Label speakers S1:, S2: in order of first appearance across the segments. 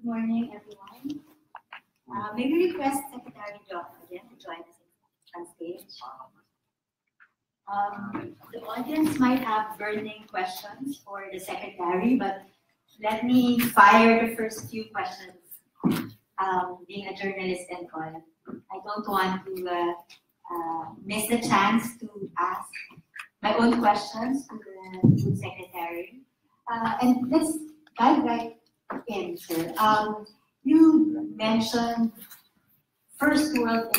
S1: Good morning, everyone. May we request Secretary Diokno again to join us on stage? The audience might have burning questions for the Secretary, but let me fire the first few questions. Being a journalist and all, I don't want to miss the chance to ask my own questions to the good Secretary. And let's dive right in, sir. You mentioned first world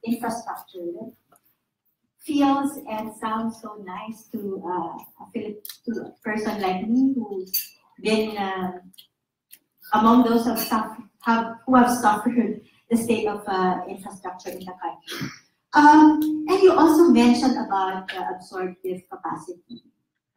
S1: infrastructure. Feels and sounds so nice to a person like me who's been among those who have suffered the state of infrastructure in the country. And you also mentioned about the absorptive capacity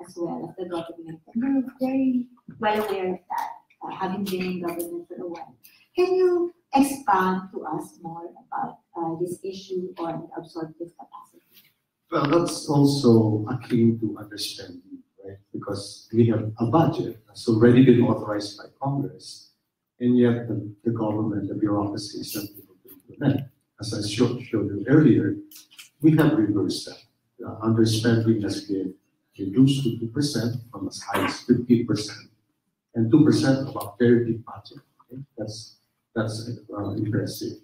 S1: as well of the government. And you're very well aware of that, having been in government for a while. Can you expand to us more about this issue on absorptive capacity?
S2: Well, that's also akin to understanding, right? Because we have a budget that's already been authorized by Congress, and yet the government, the bureaucracy is not able to implement. As I showed you earlier, we have reversed that. Underspending has been reduced to 2% from as high as 15%, and 2% of a very big budget. Okay? That's impressive.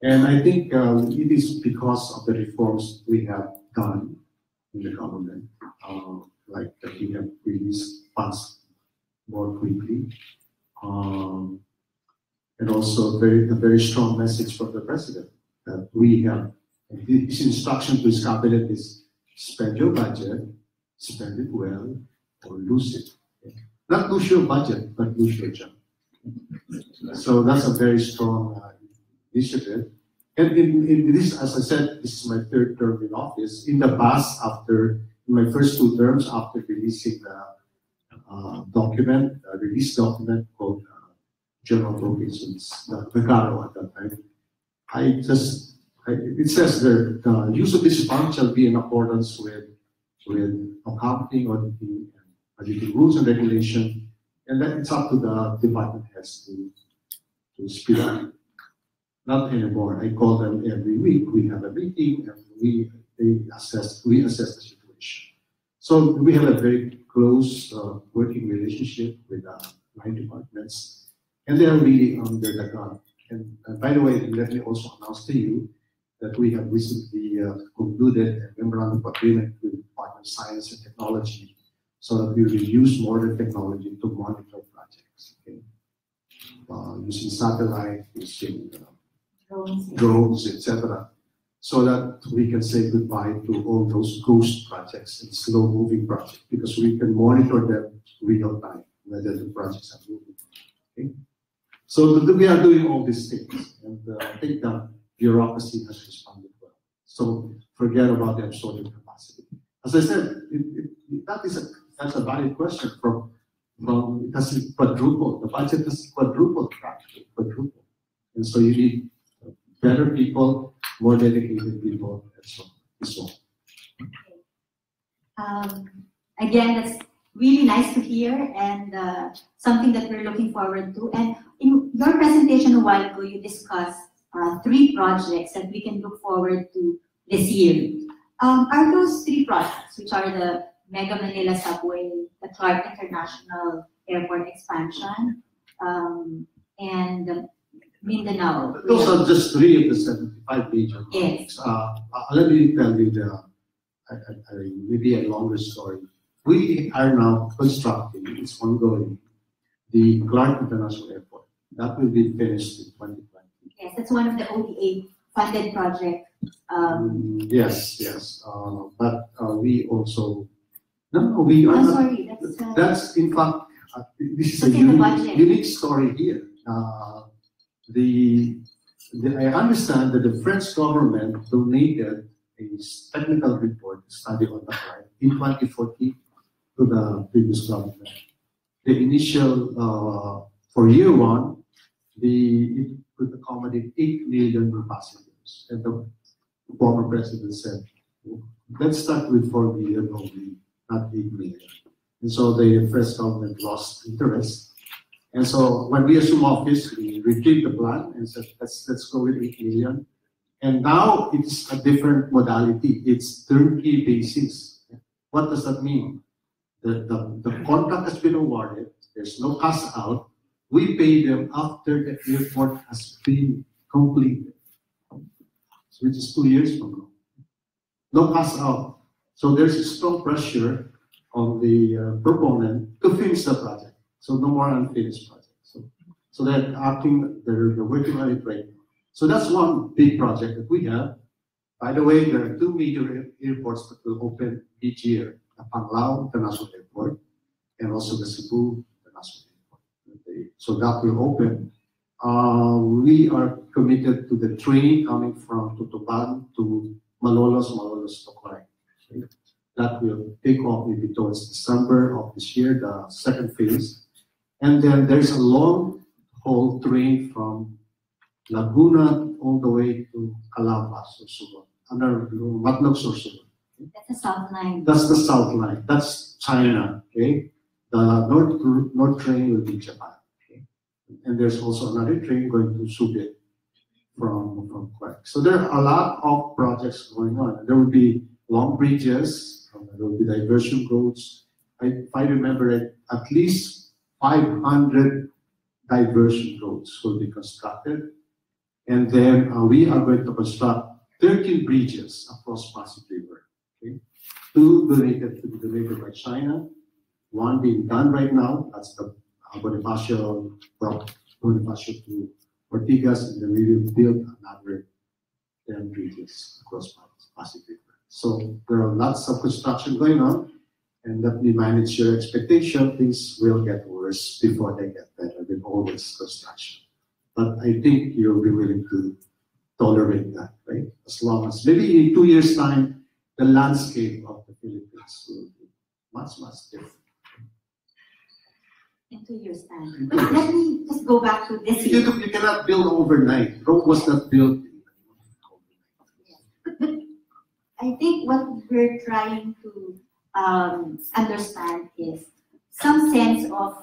S2: And I think it is because of the reforms we have done in the government, like that we have released funds more quickly, and also a very strong message from the president that we have. His instruction to his cabinet is spend your budget, spend it well, or lose it. Okay? Not lose your budget, but lose your job. So that's a very strong initiative. And in this, as I said, this is my third term in office. In the past, in my first 2 terms, after releasing the release document called General Appropriations, the GARO at that time, it says that the use of this fund shall be in accordance with accounting, auditing, and budgeting rules and regulation, and then it's up to the department heads to speed up. Not anymore. I call them every week. We have a meeting and we assess the situation. So we have a very close working relationship with my departments, and they are really under the gun. And by the way, let me also announce to you that we have recently concluded a memorandum of agreement with the Department of Science and Technology, so that we will use modern technology to monitor projects. Okay? Using satellite, using drones, etc., so that we can say goodbye to all those ghost projects and slow-moving projects, because we can monitor them real time whether the projects are moving. Okay? So we are doing all these things, and I think the bureaucracy has responded well. So forget about the absorptive capacity. As I said, that's a valid question. It has quadrupled. The budget has quadrupled, practically quadrupled, and so you need better people, more dedicated people, and so on.
S1: Again, that's really nice to hear, and something that we're looking forward to. And in your presentation a while ago, you discussed 3 projects that we can look forward to this year. Are those 3 projects, which are the Mega Manila Subway, the Clark International Airport expansion, and Mindanao?
S2: Those are just 3 of the 75 major projects.
S1: Yes.
S2: Let me tell you maybe a longer story. We are now constructing, it's ongoing, the Clark International Airport. That will be finished in 2020.
S1: Yes, that's one of the ODA funded projects.
S2: Yes. But we also, we are not.
S1: Sorry,
S2: that's in fact, this is a unique story here. I understand that the French government donated a technical report study on the flight in 2014 to the previous government. The initial, for year 1, it could accommodate 8 million passengers. And the former president said, let's start with 4 million only, not 8 million. And so the French government lost interest. And so when we assume office, we retrieved the plan and said, let's go with 8 million. And now it's a different modality. It's turnkey basis. What does that mean? The contract has been awarded. There's no cash out. We pay them after the airport has been completed, which is 2 years from now. No cash out. So there's a strong pressure on the proponent to finish the project. So no more unfinished projects. So they're working on it right now. So that's one big project that we have. By the way, there are 2 major airports that will open each year: the Panglao International Airport and also the Cebu International Airport. So that will open. We are committed to the train coming from Tutuban to Malolos to Coray. Okay? That will take off maybe towards December of this year, the second phase. And then there's a long-haul train from Laguna all the way to Calabas or Sugar, under Matnog or Sugar.
S1: That's the South Line.
S2: That's the South Line. That's China. Okay, the north train will be Japan. Okay, and there's also another train going to Subic from Quebec. So there are a lot of projects going on. There will be long bridges. There will be diversion roads. If I remember it, at least 500 diversion roads will be constructed. And then we are going to construct 13 bridges across Pasig River. Okay? 2 to be donated by China. 1 being done right now. That's the Bonifacio to Ortigas, and then we will build another 10 bridges across Pasig River. So there are lots of construction going on, and let me manage your expectation. Things will get worse before they get better with all this construction. But I think you'll be willing to tolerate that, right? As long as maybe in 2 years' time, the landscape of the Philippines will be much, much different.
S1: In 2 years' time. But let me just go back to this.
S2: You cannot build overnight. Rome was not built
S1: overnight. I think what we're trying to understand is some sense of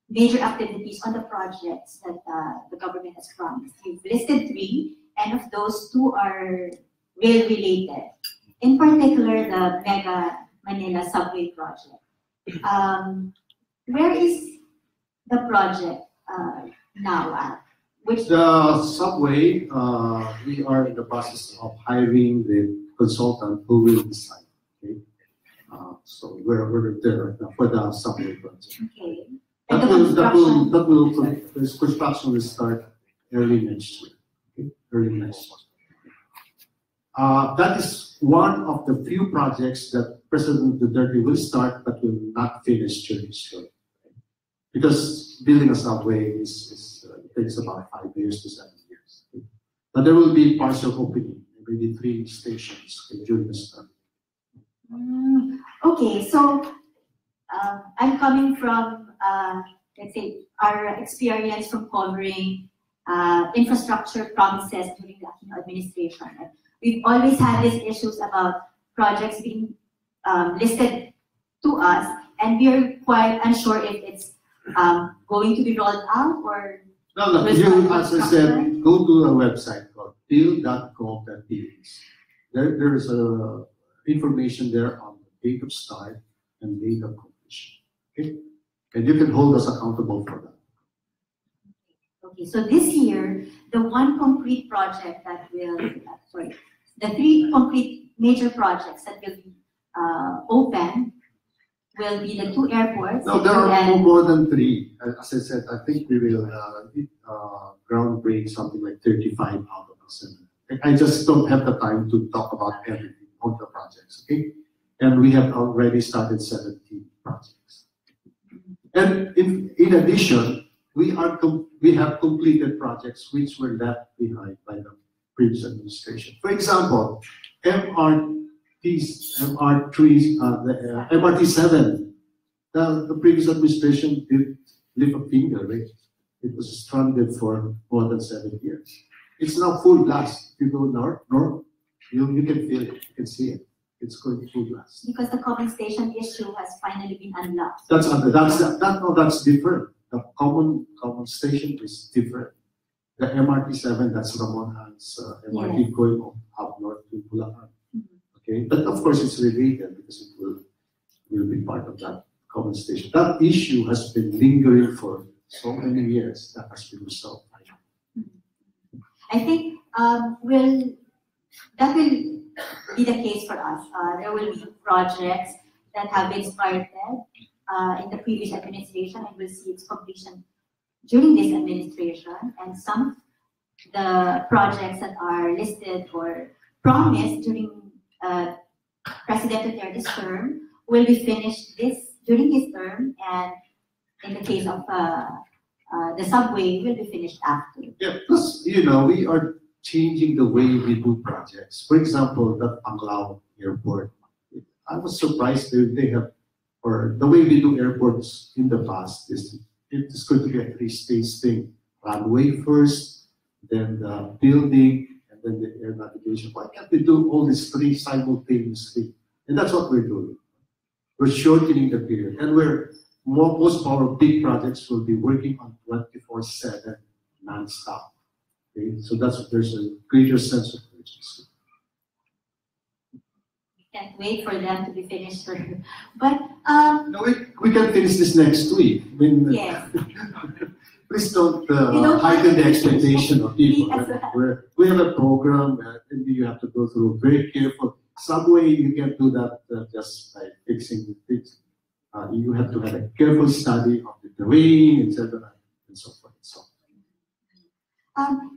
S1: major activities on the projects that the government has promised. You've listed 3, and of those 2 are rail-related. In particular, the Mega Manila Subway project. Where is the project now at?
S2: The subway, we are in the process of hiring the consultant who will decide. Okay? So we're there right now for the subway project.
S1: Okay.
S2: This construction will start early next year. Okay? Early next year. That is one of the few projects that President Duterte will start but will not finish during his term. Because building a subway takes about 5 years to 7 years. Okay? But there will be partial opening, maybe 3 stations during this term.
S1: Okay, so I'm coming from, let's say, our experience from covering infrastructure promises during the Aquino administration. We've always had these issues about projects being listed to us, and we're quite unsure if it's going to be rolled out or.
S2: No. You, as I said, go to a website called bill.gov.ph. There is information there on the date of start and date of completion. Okay? And you can hold us accountable for that.
S1: Okay, so this year, the one concrete project that will, the 3 concrete major projects that will be open will be the 2 airports.
S2: No, there are more than 3. As I said, I think we will groundbreak something like 35 out of the 7. I just don't have the time to talk about everything, all the projects, okay? And we have already started 17 projects. And in addition, we have completed projects which were left behind by the previous administration. For example, MRT7, the previous administration didn't lift a finger, right? It was stranded for more than 7 years. It's now full blast. If you go north, you can feel it, you can see it. It's going full blast.
S1: Because the common station issue has finally been unlocked.
S2: That's different. common station is different. The MRT7, that's Ramonhan's MRT going up north to Bulacan. Okay, but of course it's related because it will be part of that common station. That issue has been lingering for so many years. That has been resolved.
S1: I think that will be the case for us. There will be projects that have been started in the previous administration and will see its completion during this administration, and some of the projects that are listed or promised during President Duterte's term will be finished during his term, and in the case of the subway will be finished after.
S2: Yeah, plus, we are changing the way we do projects. For example, that Panglao Airport. I was surprised they have, or the way we do airports in the past is it's going to be a three-stage thing. Runway first, then the building, and then the air navigation. Why can't we do all these three simultaneously? And that's what we're doing. We're shortening the period, and most of our big projects will be working on 24/7 non-stop. Okay, so there's a greater sense of urgency.
S1: Can't wait for them to be finished. But
S2: no, we can finish this next week. I mean,
S1: yes.
S2: Please don't heighten the expectation of people. We have a program, and you have to go through very careful. Subway, you can't do that just by fixing the things. You have to have a careful study of the terrain, etc., and so forth.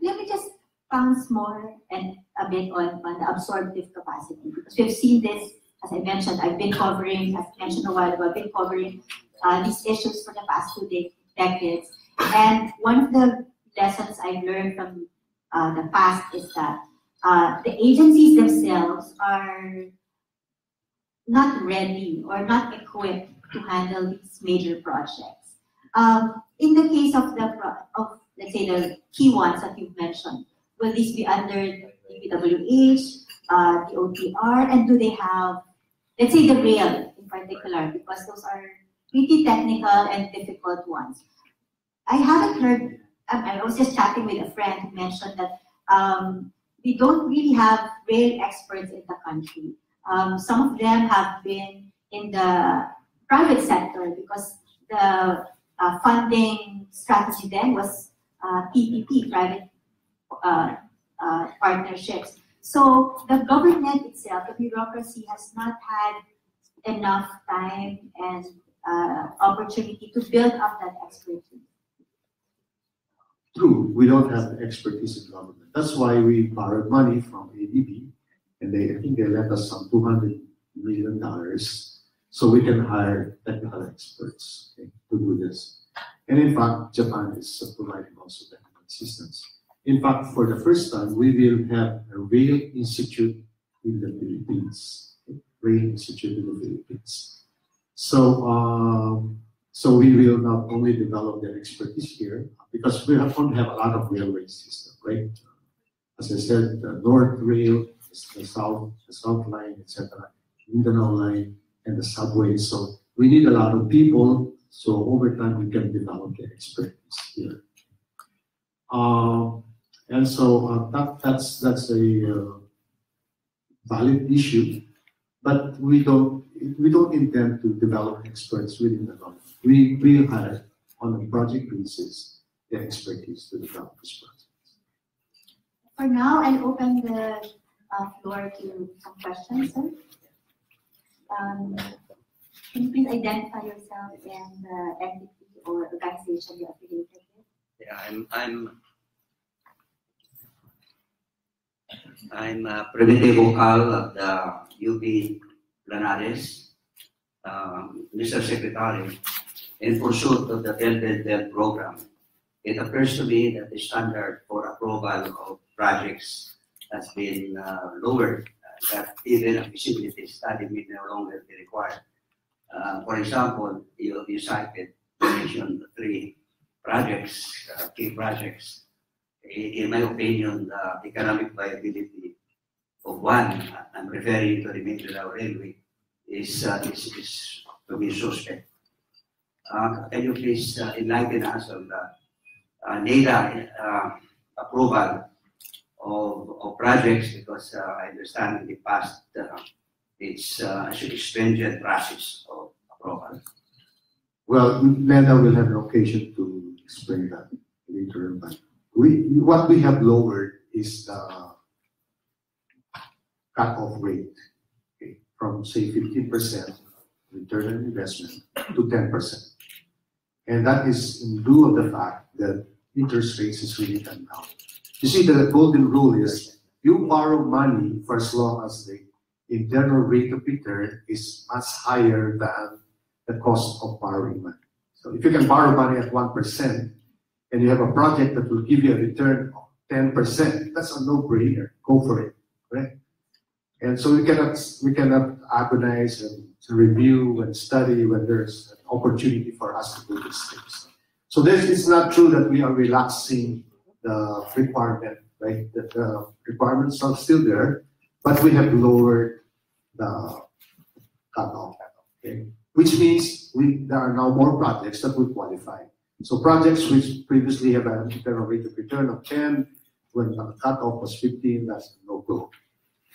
S1: Let me just bounce more and a bit on the absorptive capacity, because we've seen this, as I mentioned, I've been covering, as mentioned a while ago, I've been covering these issues for the past 2 decades. And one of the lessons I've learned from the past is that the agencies themselves are not ready or not equipped to handle these major projects. In the case of let's say the key ones that you've mentioned, will these be under the PWH, the OTR, and do they have, let's say, the rail in particular, because those are pretty technical and difficult ones. I haven't heard, I was just chatting with a friend who mentioned that we don't really have rail experts in the country. Some of them have been in the private sector because the funding strategy then was PPP, private partnerships. So the government itself, the bureaucracy, has not had enough time and opportunity to build up that expertise.
S2: True, we don't have expertise in government. That's why we borrowed money from ADB, and I think they lent us some $200 million so we can hire technical experts, okay, to do this. And in fact, Japan is providing also technical assistance. In fact, for the first time, we will have a rail institute in the Philippines. Rail institute in the Philippines. So we will not only develop their expertise here, because we only have a lot of railway system, right? As I said, the North Rail, the South Line, etc., Mindanao Line, and the subway. So we need a lot of people. So over time, we can develop the expertise here. And so that's a valid issue, but we don't intend to develop experts within the government. We will hire on a project basis the expertise to develop this project.
S1: For now, I'll open the floor to some questions, sir. Can you please identify yourself and the entity or organization you're affiliated with?
S3: Yeah, I'm Primitivo Cal of the UP Lanares, Mr. Secretary. In pursuit of the 10-10-10 program, it appears to me that the standard for approval of projects has been lowered, that even a feasibility study may no longer be required. For example, you mentioned 3 projects, key projects. In my opinion, the economic viability of one, I'm referring to the Mindanao Railway, is to be suspect. Can you please enlighten us on the NADA approval of projects? Because I understand in the past it's a stringent process of approval.
S2: Well, NEDA will have an occasion to explain that later, but what we have lowered is the cut-off rate, okay, from say 15% return on investment to 10%. And that is in lieu of the fact that interest rates is really come down. You see, the golden rule is you borrow money for as long as the internal rate of return is much higher than the cost of borrowing money. So if you can borrow money at 1% and you have a project that will give you a return of 10%, that's a no-brainer. Go for it, right? And so we cannot agonize and review and study when there's an opportunity for us to do these things. So it's not true that we are relaxing the requirement, right? The requirements are still there, but we have lowered the cutoff, okay? Which means there are now more projects that will qualify. So projects which previously have an internal rate of return of 10, when the cutoff was 15, that's no go.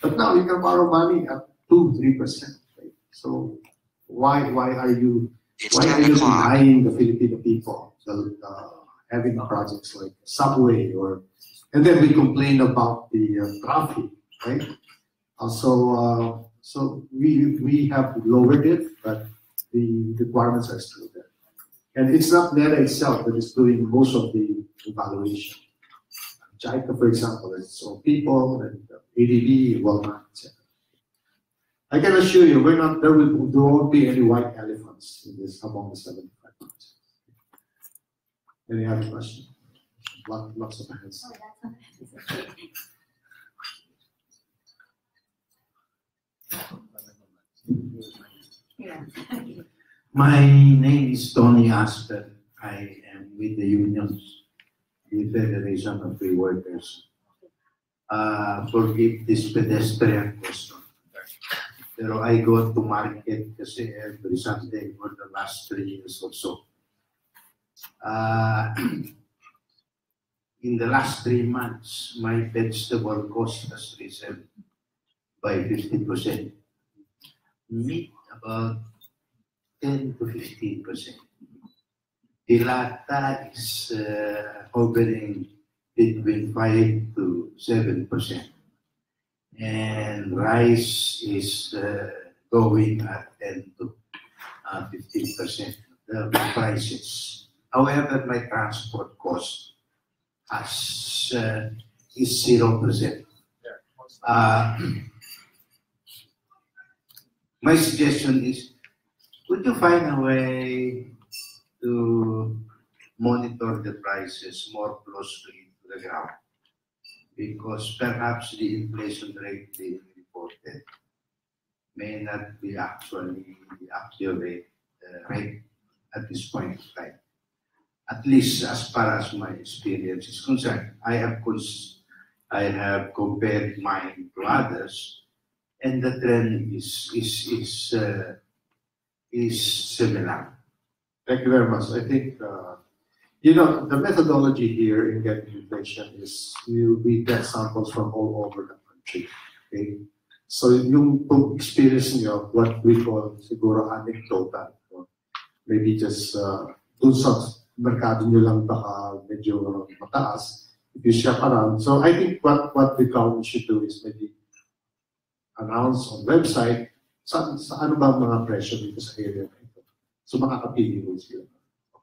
S2: But now you can borrow money at 2-3%. Right? So why are you denying the Filipino people having projects like subway and then we complain about the traffic, right? So we have lowered it, but the requirements are still there. And it's not NEDA itself that is doing most of the evaluation. JICA, for example, is its own people, and ADB, Walmart, etc. I can assure you, there won't be any white elephants in this among the 75 projects. Any other questions? Lots of hands.
S1: Yeah.
S4: My name is Tony Asper. I am with the unions, the Federation of Free Workers. Forgive this pedestrian question. Pero I go to market kasi every Sunday for the last 3 years or so. In the last 3 months, my vegetable cost has risen by 50%. Meat about 10 to 15%. Dilata is hovering between 5 to 7%. And rice is going at 10 to 15% the prices. However, my transport cost is 0%. My suggestion is, would you find a way to monitor the prices more closely to the ground? Because perhaps the inflation rate being reported may not be actually the accurate rate at this point in time. At least as far as my experience is concerned, I have compared mine to others, and the trend is similar.
S2: Thank you very much. I think the methodology here in getting inflation is we get samples from all over the country. Okay? So yung experience niyo, what we call siguro anecdotal, maybe just dun sa merkado nyo lang baka medyo mataas, if you shop around. So I think what the government should do is maybe announce on website sa ano ba mga presyo dito sa area na ito. So makakapili mo sila.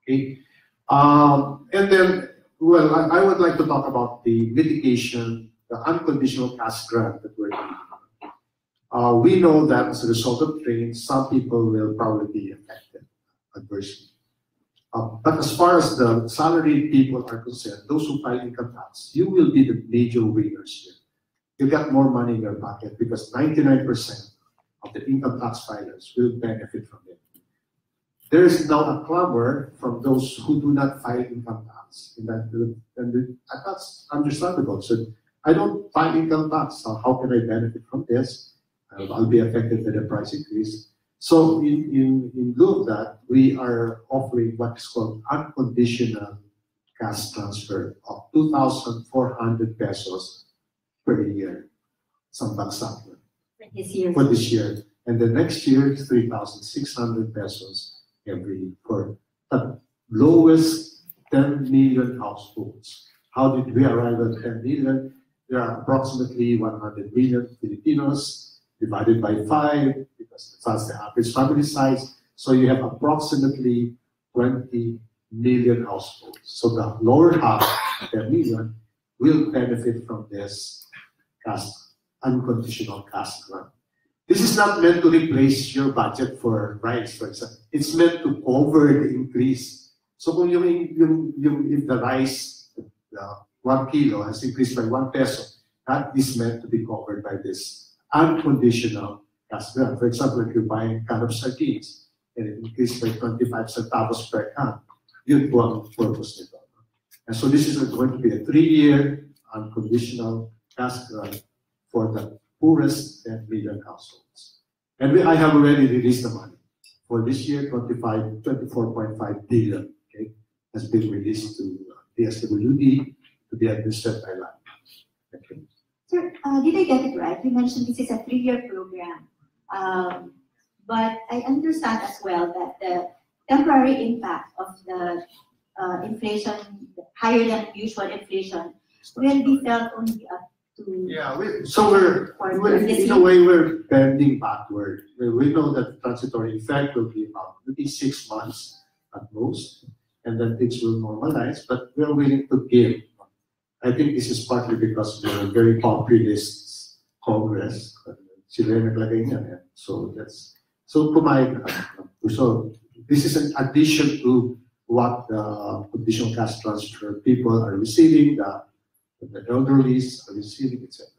S2: Okay? And then, well, I would like to talk about the mitigation, the unconditional cash grant that we're doing. We know that as a result of trade, some people will probably be affected adversely. But as far as the salaried people are concerned, those who file income tax, you will be the major winners here. You get more money in your pocket because 99% of the income tax filers will benefit from it. There is now a clamor from those who do not file income tax, and that's understandable. So I don't file income tax, so how can I benefit from this? I'll be affected by the price increase. So in lieu of that, we are offering what is called unconditional cash transfer of 2,400 pesos per year. Some bagsak for this year. And the next year, 3,600 pesos every year for the lowest 10 million households. How did we arrive at 10 million? There are approximately 100 million Filipinos divided by 5 because that's the average family size. So you have approximately 20 million households. So the lower half, 10 million, will benefit from this unconditional cash grant. This is not meant to replace your budget for rice, for example. It's meant to cover the increase. So kung if the rice, 1 kilo has increased by 1 peso, that is meant to be covered by this unconditional cash grant. For example, if you're buying a can of sardines and it increased by 25 centavos per can, yun po ang purpose nito. And so this is going to be a 3-year unconditional cash grant for the poorest 10 million households. And I have already released the money. For this year, 24.5 billion has been released to the SWD to be administered by Lala. Okay.
S1: Sir, did I get it right? You mentioned this is a 3-year program. But I understand as well that the temporary impact of the inflation, higher than usual inflation, will be felt only up to...
S2: Yeah, in a way, we're bending backward. We know that the transitory effect will be about maybe 6 months at most, and then things will normalize, but we're willing to give. I think this is partly because we're a very populist Congress. So this is an addition to what the conditional cash transfer people are receiving, the elderlies are receiving, etc.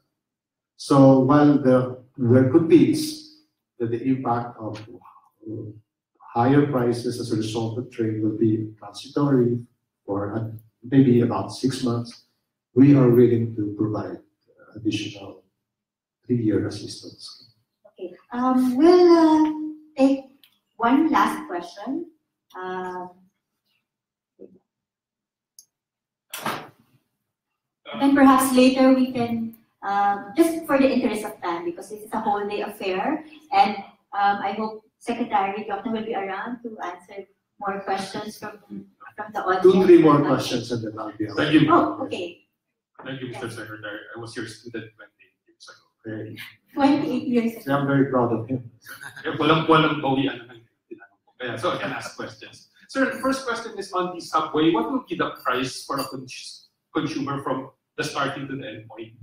S2: So while there could be the impact of higher prices as a result of trade will be transitory for maybe about 6 months, we are willing to provide additional 3-year assistance.
S1: Okay, we'll take one last question. And perhaps later we can, just for the interest of time, because this is a whole day affair, and I hope Secretary Diokno will be around to answer more questions from the audience.
S2: 2-3 more questions and then I'll be out.
S5: Thank you.
S1: Oh, okay.
S5: Thank you, Mr. Secretary. I was your student 28 years ago.
S2: Okay.
S1: 28 years ago.
S2: So I'm very proud of him.
S5: Walang bawian na tinanong ko. Kaya, so I can ask questions. Sir, the first question is on the subway. What will be the price for a consumer from the starting to the end point?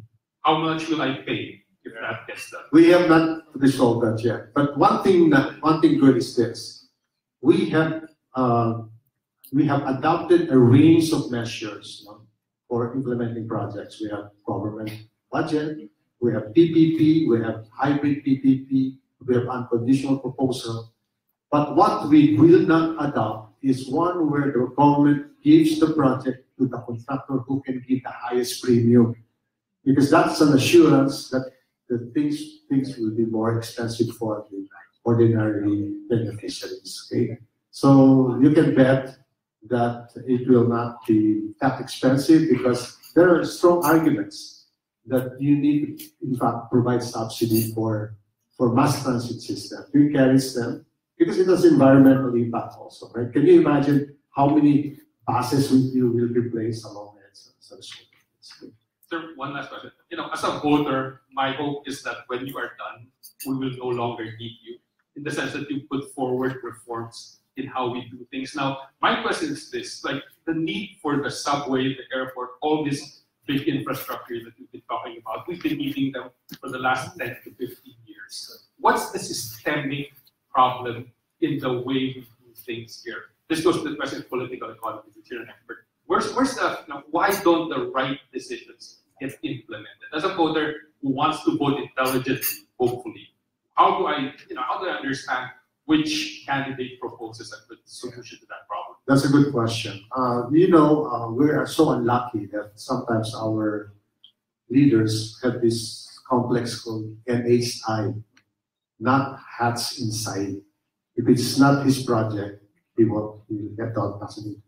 S5: How much will I pay if that gets done?
S2: We have not resolved that yet. But one thing good is this: we have adopted a range of measures for implementing projects. We have government budget, we have PPP, we have hybrid PPP, we have unconditional proposal. But what we will not adopt is one where the government gives the project to the contractor who can give the highest premium, because that's an assurance that the things will be more expensive for the ordinary beneficiaries. Okay? So you can bet that it will not be that expensive, because there are strong arguments that you need, in fact, provide subsidy for mass transit system. Who carries them? Because it has environmental impact also, right? Can you imagine how many buses will replace along it?
S5: Sir, one last question. As a voter, my hope is that when you are done, we will no longer need you, in the sense that you put forward reforms in how we do things. Now, my question is this: like the need for the subway, the airport, all this big infrastructure that we've been talking about, we've been needing them for the last 10 to 15 years. What's the systemic problem in the way we do things here? This goes to the question of political economy, which you're an expert. Where's the, why don't the right decisions get implemented? As a voter who wants to vote intelligently, hopefully, how do I understand which candidate proposes a good solution to that problem?
S2: That's a good question. We are so unlucky that sometimes our leaders have this complex called NHI, not hats inside. If it's not his project, he will get done.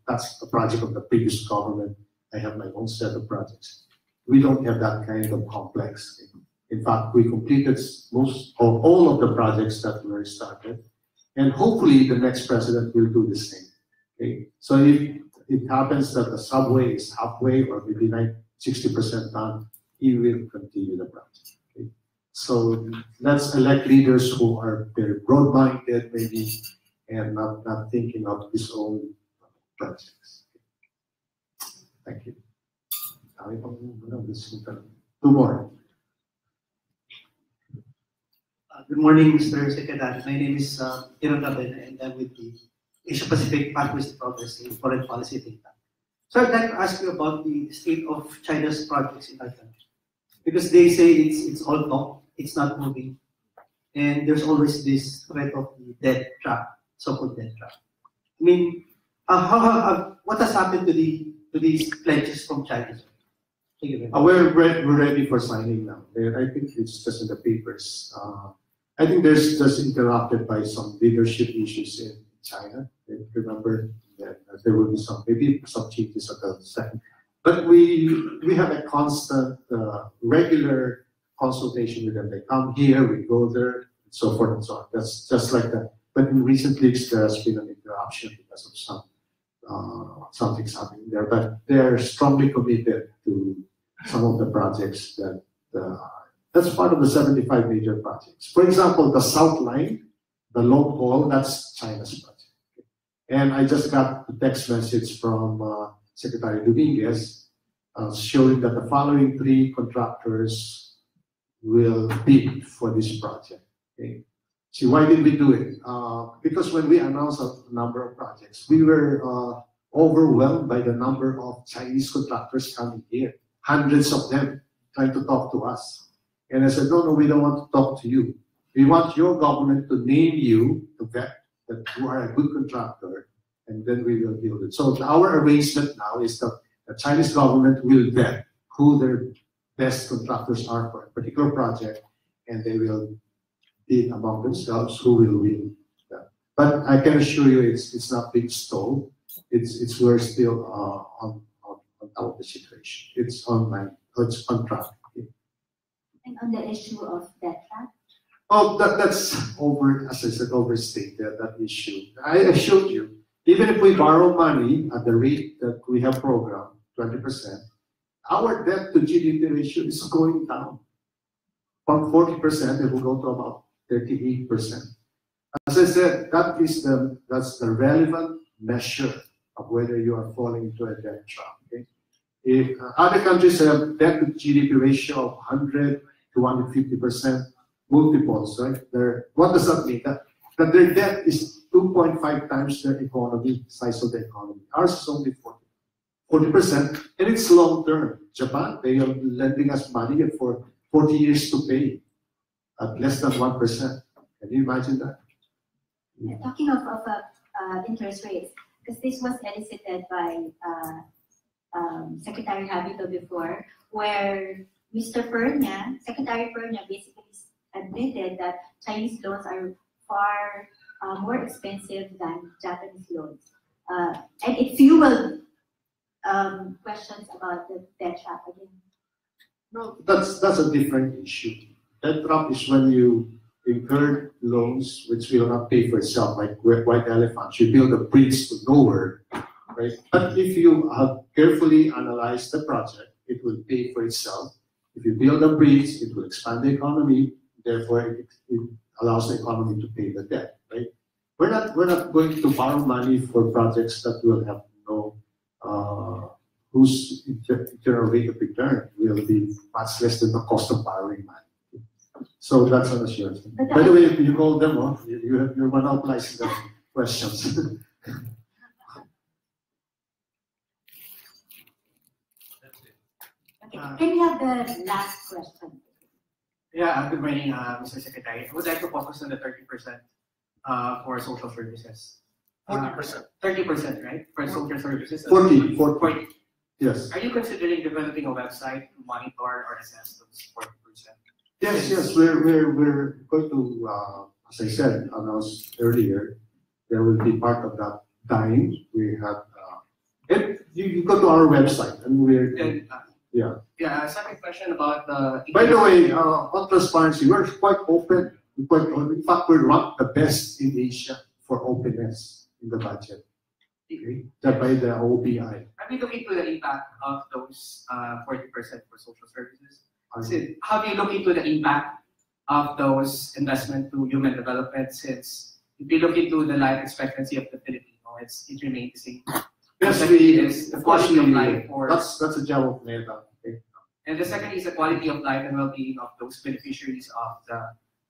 S2: That's the project of the previous government. I have my own set of projects. We don't have that kind of complex. In fact, we completed most or all of the projects that were started, and hopefully the next president will do the same. Okay, so if it happens that the subway is halfway or maybe 60% done, he will continue the project. Okay? So let's elect leaders who are very broad-minded, maybe, and not thinking of his own projects. Thank you. Two more.
S6: Good morning, Mr. Secretary. My name is Ben, and I'm with the Asia Pacific Pathways to Progress in Foreign Policy think tank. So I'd like to ask you about the state of China's projects in our country, because they say it's all talk, it's not moving, and there's always this threat of the debt trap, so-called debt trap. I mean, what has happened to these pledges from China? Thank you very much.
S2: We're ready for signing now. I think it's just in the papers. I think there's just interrupted by some leadership issues in China. Remember that there will be maybe some changes at the second. But we have a constant, regular consultation with them. They come here, we go there, and so forth and so on. That's just like that. But in recent weeks, there has been an interruption because of something's happening there. But they're strongly committed to some of the projects that's part of the 75 major projects. For example, the South Line, the long haul, that's China's project. And I just got a text message from Secretary Dominguez showing that the following 3 contractors will bid for this project. Okay? See, why did we do it? Because when we announced a number of projects, we were overwhelmed by the number of Chinese contractors coming here. Hundreds of them trying to talk to us. And I said, no, we don't want to talk to you. We want your government to name you to vet that you are a good contractor, and then we will deal with it. So our arrangement now is that the Chinese government will vet who their best contractors are for a particular project, and they will bid among themselves who will win that. But I can assure you it's not being stalled. We're still on top of the situation. It's online. It's on track.
S1: And on the issue of debt trap?
S2: Oh, that's as I said, overstated, that issue. I showed you, even if we borrow money at the rate that we have programmed, 20%, our debt to GDP ratio is going down. From 40%, it will go to about 38%. As I said, that's the relevant measure of whether you are falling into a debt trap. Okay? If other countries have debt to GDP ratio of 100 to 150% multiples, right? What does that mean? That their debt is 2.5 times their economy, size of the economy. Ours is only 40%, and it's long term. Japan, they are lending us money for 40 years to pay at less than 1%. Can you imagine that?
S1: Yeah, talking of interest rates, because this was elicited by Secretary Habito before, where Secretary Pernia basically admitted that Chinese loans are far more expensive than Japanese loans. And it fueled questions about the debt trap again.
S2: No, that's a different issue. Debt trap is when you incur loans which will not pay for itself, like white elephants. You build a bridge to nowhere, right? But if you have carefully analyzed the project, it will pay for itself. If you build a bridge, it will expand the economy. Therefore, it allows the economy to pay the debt, right? We're not going to borrow money for projects that will have no whose internal rate of return will be much less than the cost of borrowing money. So that's an assurance. By the way, you called them off. You're monopolizing the questions.
S1: Okay, can we have the last question?
S7: Yeah, good morning, Mr. Secretary. I would like to focus on the 30% for social services.
S2: 40%.
S7: 30%, right? For social services.
S2: 40. Yes.
S7: Are you considering developing a website to monitor or assess those 40%?
S2: Yes, we're going to, as I said, announced earlier, there will be part of that time. We have, you go to our website and
S7: Yeah, second question about the.
S2: By the way, on transparency, we're quite open. In fact, we're ranked the best in Asia for openness in the budget. Okay, that by the OBI.
S7: Have you looked into the impact of those 40% for social services? Have you looked into the impact of those investment to human development? Since if you look into the life expectancy of the Filipino, it remains the same.
S2: Yes,
S7: the quality of life.
S2: That's a job of NEDA. Okay.
S7: And the second is the quality of life and well-being of those beneficiaries of the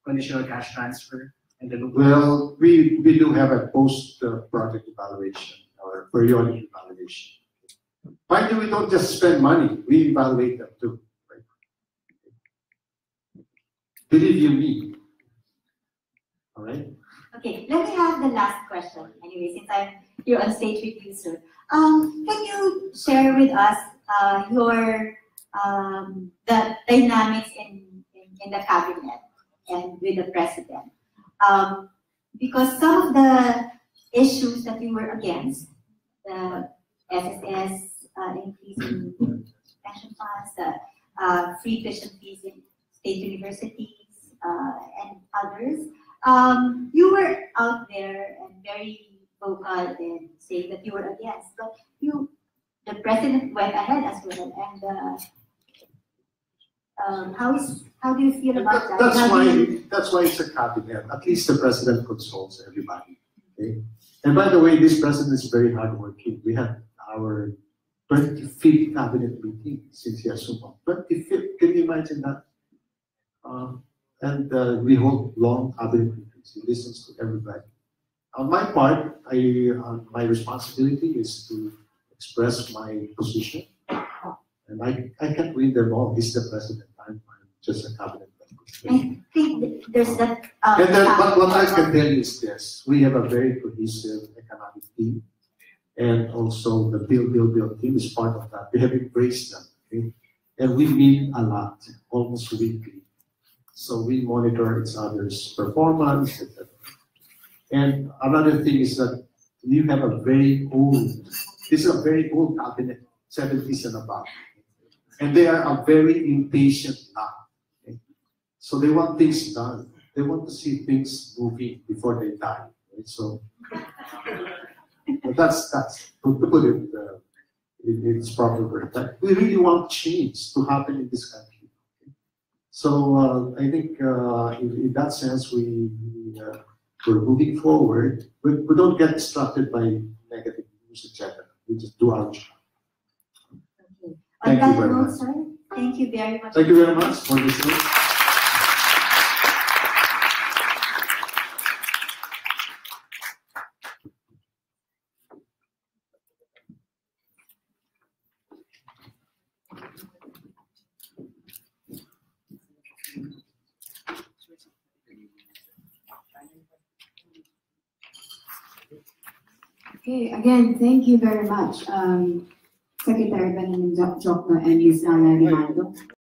S7: conditional cash transfer and the.
S2: Well, we do have a post-project evaluation or periodic evaluation. Finally, we don't just spend money; we evaluate them too. Right? Believe you me. All right.
S1: Okay, let me have the last question. Anyway, since I'm here on stage with you, sir, can you share with us your the dynamics in the cabinet and with the president? Because some of the issues that you were against, the SSS increase in pension funds, the free tuition fees in state universities, and others, you were out there and very vocal in saying that you were against, but the president went ahead as well. And how do you feel about that?
S2: That's why it's a cabinet. At least the president consults everybody. Okay. And by the way, this president is very hardworking. We had our 25th cabinet meeting since he assumed. 25th, can you imagine that? And we hold long cabinet meetings. He listens to everybody. On my part, my responsibility is to express my position. And I can't win them all. He's the president. I'm just a cabinet member.
S1: I think there's that.
S2: And then, what I can tell you is this: we have a very cohesive economic team, and also the build team is part of that. We have embraced them, okay? And we meet a lot, almost weekly. So we monitor each other's performance, etc. And another thing is that we have a very old. This is a very old cabinet, 70s and above. And they are a very impatient lot. Okay? So they want things done. They want to see things moving before they die. Right? So that's to put it in its proper word. We really want change to happen in this country. Okay? So I think in that sense we're moving forward. We don't get distracted by negative news, etc. We just do our job.
S1: On that note, sir, thank you very much.
S2: Thank you very much for listening.
S8: Okay, again, thank you very much, Secretary Benjamin Diokno and Ms. Lala Rimando.